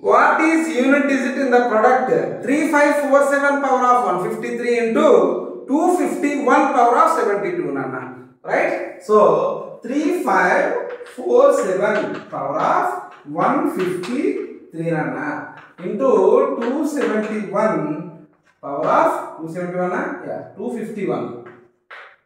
What is unit digit in the product? 3547 power of 153 into 251 power of 72 nana. Right? So 3547 power of 153 nana into 271 power of 271 yeah 251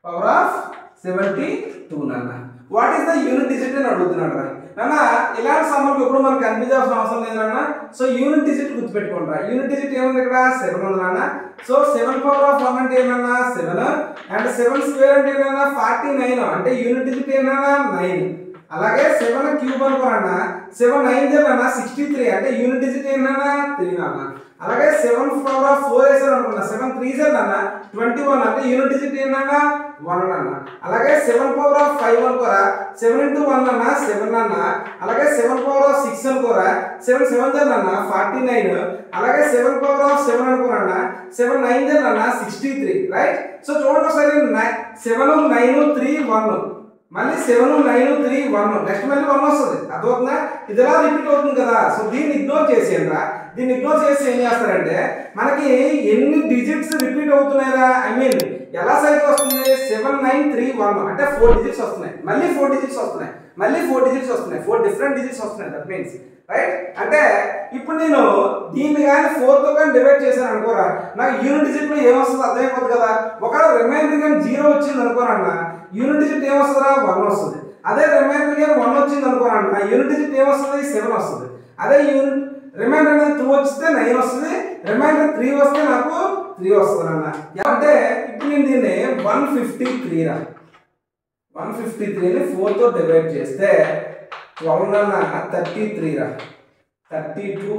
power of 72 nana. What is the unit digit in అడుగుతున్నాడు నానా ఇలాంటి సమ్మర్కి ఎప్పుడు మనకు confuse అవసరం లేదు నాన్న. So unit digit గుర్తుపెట్టుకుంటారా. యూనిట్ డిజిట్ ఏముంది ఇక్కడ 7 ఉంది నాన్న. సో 7 పవర్ ఆఫ్ 1 అంటే ఏమన్నా 7 అండ్ 7 స్క్వేర్ అంటే ఏమన్నా 49 అంటే యూనిట్ డిజిట్ ఏమన్నా 9. అలాగే 7 క్యూబ్ అనుకోనన్నా 7 9 జనా 63 అంటే యూనిట్ డిజిట్ ఏమన్నా 3 నాన్న. అలాగే 7 పవర్ ఆఫ్ 4 వేసారు అనుకున్నా 7 3 జనా 21 అంటే యూనిట్ డిజిట్ ఏమన్నా 1 అన్న. అలాగే 7 పవర్ ఆఫ్ 5 అనుకోరా 7 into 1 అన్న 7 అన్న. అలాగే 7 పవర్ ఆఫ్ 6 అనుకోరా 7 7 జనా 49. అలాగే 7 పవర్ ఆఫ్ 7 అనుకోరన్నా 7 9 జనా 63 రైట్. సో చూడండి ఒకసారి 7 9 3 1 మళ్ళీ 7 9 3 1 నెక్స్ట్ మళ్ళీ 1 వస్తుంది. అర్థమవుతుందా. ఇది ఎలా రిపీట్ అవుతుంది కదా. సో దీన్ని ఇగ్నోర్ చేసేయండిరా. దీన్ని ఇగ్నోర్ చేసి ఏం చేస్తారంటే మనకి ఎన్ని డిజిట్స్ రిపీట్ అవుతున్నాయరా ఐ మీన్ ఎలా సైకిల్ వస్తుంది 7 9 3 1 అంటే 4 డిజిట్స్ వస్తున్నాయి. మళ్ళీ 4 డిజిట్స్ వస్తున్నాయి. మళ్ళీ 4 డిజిట్స్ వస్తున్నాయి. 4 డిఫరెంట్ డిజిట్స్ వస్తున్నాయి. That means right. అంటే ఇప్పుడు నేను దీన్ని కానీ 4 తో కానీ డివైడ్ చేశాను అనుకోరా నాకు యూనిట్ డిజిట్ లో ఏమొస్తుందో అర్థమైపోతుంది కదా. ఒకవేళ రిమైండర్ కానీ 0 వచ్చింది అనుకోరన్నా యూనిట్ డిజిట్ ఏమొస్తుందా 1 వస్తుంది. అదే రిమైండర్ కానీ 1 వచ్చింది అనుకోరన్నా యూనిట్ డిజిట్ ఏమొస్తుంది 7 వస్తుంది. అదే యూనిట్ రిమైండర్ అనేది 2 వస్తే 9 వస్తుంది. రిమైండర్ 3 వస్తే నాకు 3 వస్తుంది అన్న. అంటే ఇప్పుడు నేను దీన్ని 153 రా 153 ని 4 తో డివైడ్ చేస్తే 12 అన్న 33 రా 32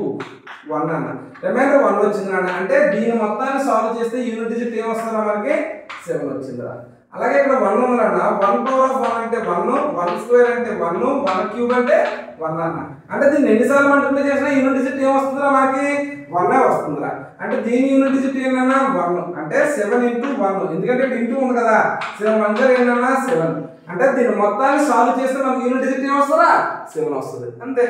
1 అన్న. రిమైండర్ 1 వచ్చింది అన్న. అంటే దీని మొత్తాన్ని సాల్వ్ చేస్తే యూనిట్ డిజిట్ ఏమొస్తుందా మనకి 7 వచ్చిందిరా. అలాగే ఇక్కడ 1 ఉందన్న 1 పవర్ ఆఫ్ 1 అంటే 1 1 స్క్వేర్ అంటే 1 1 క్యూబ్ అంటే 1 అన్న. అంటే దీన్ని ఎన్నిసార్లు మల్టిప్లై చేసినా యూనిట్ డిజిట్ ఏమొస్తుందిరా మనకి 1 వస్తుందిరా. అంటే దీని యూనిట్ డిజిట్ ఏంటన్నా 1 అంటే 7 into 1 ఎందుకంటే ఇంటూ ఉంది కదా 7 1 ఏంటన్నా 7 అంటే దీని మొత్తాన్ని సాల్వ్ చేస్తే మనకి యూనిట్ డిజిట్ ఏమొస్తుందా 7 వస్తుంది అంతే.